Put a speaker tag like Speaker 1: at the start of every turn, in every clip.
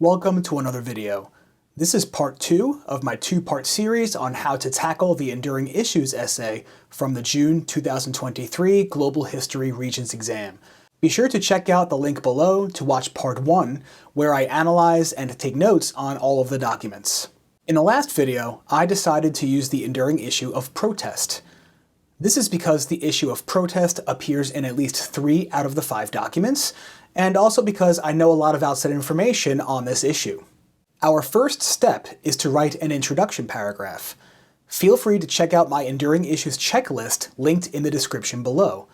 Speaker 1: Welcome to another video. This is part 2 of my two-part series on how to tackle the Enduring Issues essay from the June 2023 Global History Regents exam. Be sure to check out the link below to watch part 1, where I analyze and take notes on all of the documents. In the last video, I decided to use the enduring issue of protest. This is because the issue of protest appears in at least 3 out of the 5 documents, and also because I know a lot of outside information on this issue. Our first step is to write an introduction paragraph. Feel free to check out my Enduring Issues checklist linked in the description below.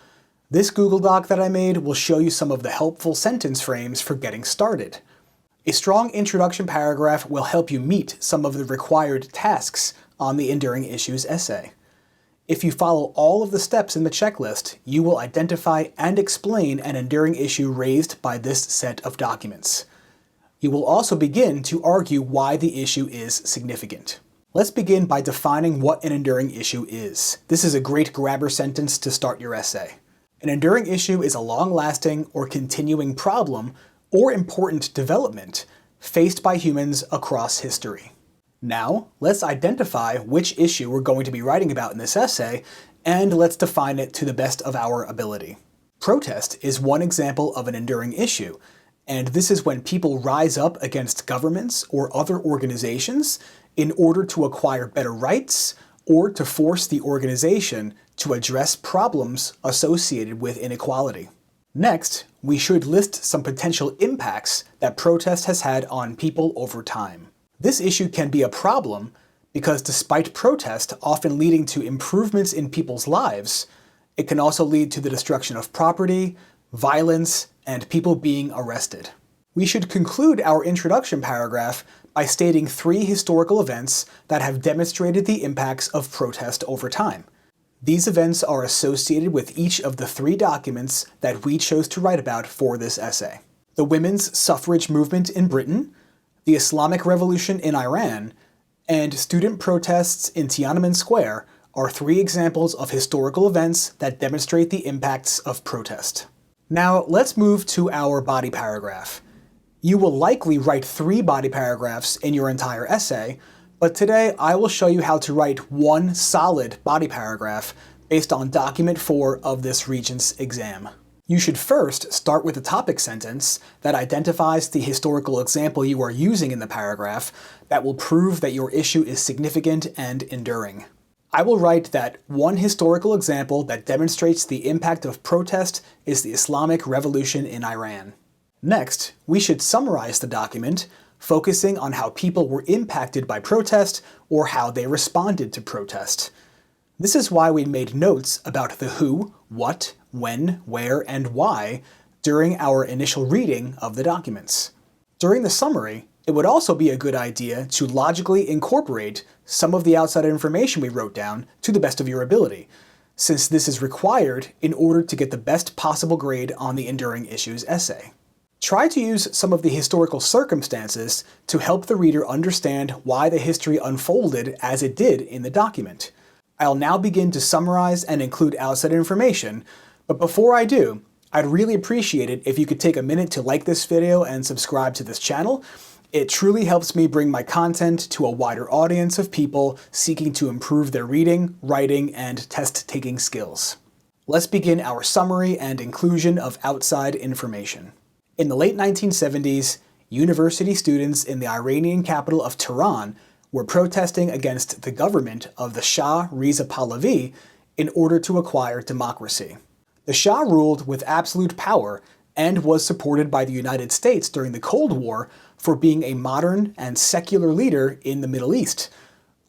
Speaker 1: This Google Doc that I made will show you some of the helpful sentence frames for getting started. A strong introduction paragraph will help you meet some of the required tasks on the Enduring Issues essay. If you follow all of the steps in the checklist, you will identify and explain an enduring issue raised by this set of documents. You will also begin to argue why the issue is significant. Let's begin by defining what an enduring issue is. This is a great grabber sentence to start your essay. An enduring issue is a long-lasting or continuing problem or important development faced by humans across history. Now, let's identify which issue we're going to be writing about in this essay, and let's define it to the best of our ability. Protest is one example of an enduring issue, and this is when people rise up against governments or other organizations in order to acquire better rights or to force the organization to address problems associated with inequality. Next, we should list some potential impacts that protest has had on people over time. This issue can be a problem because despite protest often leading to improvements in people's lives, it can also lead to the destruction of property, violence, and people being arrested. We should conclude our introduction paragraph by stating 3 historical events that have demonstrated the impacts of protest over time. These events are associated with each of the 3 documents that we chose to write about for this essay. The women's suffrage movement in Britain, the Islamic Revolution in Iran, and student protests in Tiananmen Square are 3 examples of historical events that demonstrate the impacts of protest. Now, let's move to our body paragraph. You will likely write 3 body paragraphs in your entire essay, but today I will show you how to write 1 solid body paragraph based on document 4 of this Regents exam. You should first start with a topic sentence that identifies the historical example you are using in the paragraph that will prove that your issue is significant and enduring. I will write that one historical example that demonstrates the impact of protest is the Islamic Revolution in Iran. Next, we should summarize the document, focusing on how people were impacted by protest or how they responded to protest. This is why we made notes about the who, what, when, where, and why during our initial reading of the documents. During the summary, it would also be a good idea to logically incorporate some of the outside information we wrote down to the best of your ability, since this is required in order to get the best possible grade on the Enduring Issues essay. Try to use some of the historical circumstances to help the reader understand why the history unfolded as it did in the document. I'll now begin to summarize and include outside information, but before I do, I'd really appreciate it if you could take a minute to like this video and subscribe to this channel. It truly helps me bring my content to a wider audience of people seeking to improve their reading, writing, and test-taking skills. Let's begin our summary and inclusion of outside information. In the late 1970s, university students in the Iranian capital of Tehran were protesting against the government of the Shah Reza Pahlavi in order to acquire democracy. The Shah ruled with absolute power and was supported by the United States during the Cold War for being a modern and secular leader in the Middle East,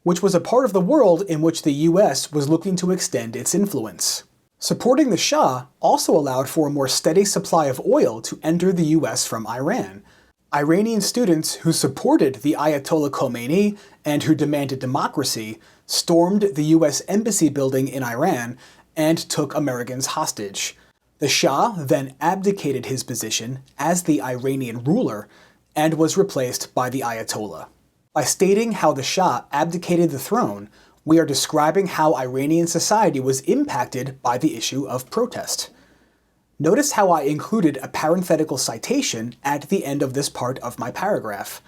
Speaker 1: which was a part of the world in which the US was looking to extend its influence. Supporting the Shah also allowed for a more steady supply of oil to enter the US from Iran. Iranian students who supported the Ayatollah Khomeini and who demanded democracy stormed the US embassy building in Iran and took Americans hostage. The Shah then abdicated his position as the Iranian ruler and was replaced by the Ayatollah. By stating how the Shah abdicated the throne, we are describing how Iranian society was impacted by the issue of protest. Notice how I included a parenthetical citation at the end of this part of my paragraph.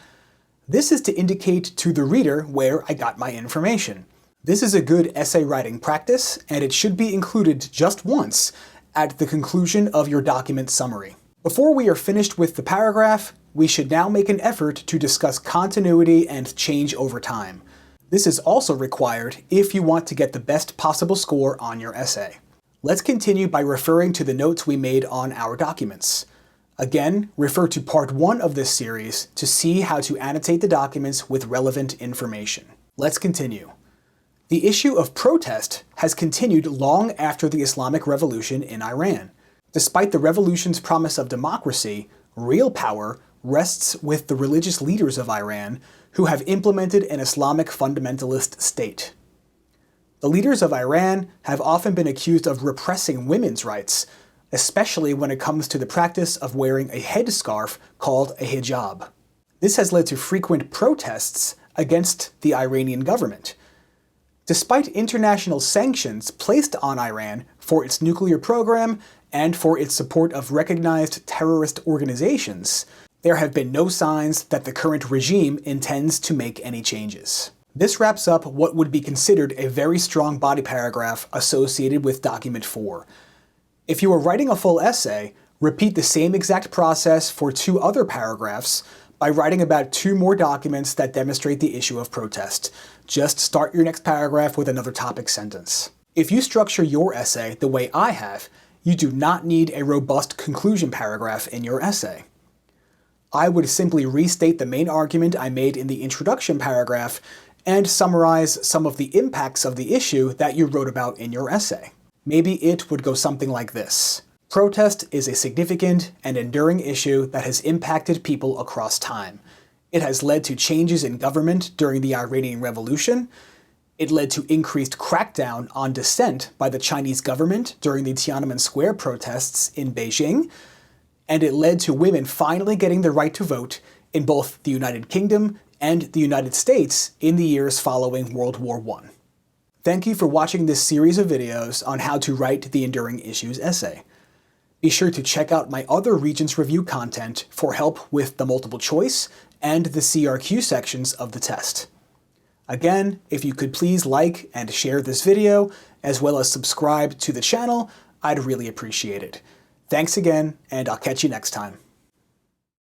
Speaker 1: This is to indicate to the reader where I got my information. This is a good essay writing practice, and it should be included just once at the conclusion of your document summary. Before we are finished with the paragraph, we should now make an effort to discuss continuity and change over time. This is also required if you want to get the best possible score on your essay. Let's continue by referring to the notes we made on our documents. Again, refer to part 1 of this series to see how to annotate the documents with relevant information. Let's continue. The issue of protest has continued long after the Islamic Revolution in Iran. Despite the revolution's promise of democracy, real power rests with the religious leaders of Iran, who have implemented an Islamic fundamentalist state. The leaders of Iran have often been accused of repressing women's rights, especially when it comes to the practice of wearing a headscarf called a hijab. This has led to frequent protests against the Iranian government. Despite international sanctions placed on Iran for its nuclear program and for its support of recognized terrorist organizations, there have been no signs that the current regime intends to make any changes. This wraps up what would be considered a very strong body paragraph associated with document 4. If you are writing a full essay, repeat the same exact process for 2 other paragraphs by writing about 2 more documents that demonstrate the issue of protest. Just start your next paragraph with another topic sentence. If you structure your essay the way I have, you do not need a robust conclusion paragraph in your essay. I would simply restate the main argument I made in the introduction paragraph and summarize some of the impacts of the issue that you wrote about in your essay. Maybe it would go something like this. Protest is a significant and enduring issue that has impacted people across time. It has led to changes in government during the Iranian Revolution. It led to increased crackdown on dissent by the Chinese government during the Tiananmen Square protests in Beijing. And it led to women finally getting the right to vote in both the United Kingdom and the United States in the years following World War I. Thank you for watching this series of videos on how to write the Enduring Issues essay. Be sure to check out my other Regents review content for help with the multiple choice and the CRQ sections of the test. Again, if you could please like and share this video, as well as subscribe to the channel, I'd really appreciate it. Thanks again, and I'll catch you next time.